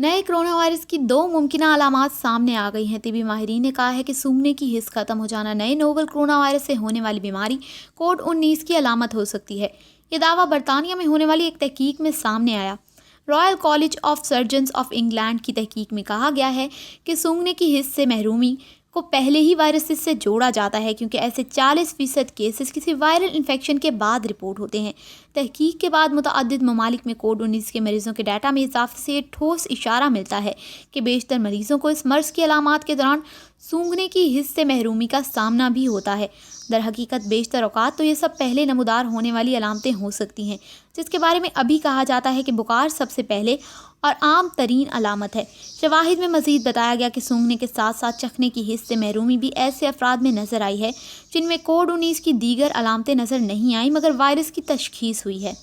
नए corona virus की 2 मुमकिना अलामात सामने आ गई हैं। तिबी माहिरीन ने कहा है कि सूंघने की हिस्स खत्म हो जाना नए नोवल कोरोना वायरस से होने वाली बीमारी कोविड-19 की अलामत हो सकती है। ये दावा बरतानिया में होने वाली एक तहकीक में सामने आया। Royal college of surgeons of England की तहकीक में कहा गया है कि सूंघने की हिस्स से महरूमी को पहले ही वायरस से जोड़ा जाता है, क्योंकि ऐसे 40% केसेस किसी वायरल इन्फेक्शन के बाद रिपोर्ट होते हैं। तहकीक के बाद मुतअद्दिद ममालिक में कोविड-19 के मरीजों के डाटा में इजाफे से ठोस इशारा मिलता है कि बेशतर मरीजों को इस मर्ज की अलामात के दौरान सूंघने की हिस्स से महरूमी का सामना भी होता है। दर हकीकत बेशतर औकात तो ये सब पहले नमूदार होने वाली अलामतें हो सकती हैं, जिसके बारे में अभी कहा जाता है कि बुखार सबसे पहले और आम तरीन अलामत है। शवाहिद में मजीद बताया गया कि सूंघने के साथ साथ चखने की हिस्स से महरूमी भी ऐसे अफराद में नजर आई है जिनमें कोविड-19 की दीगर अलामतें नजर नहीं आई, मगर वायरस की तशखीस हुई है।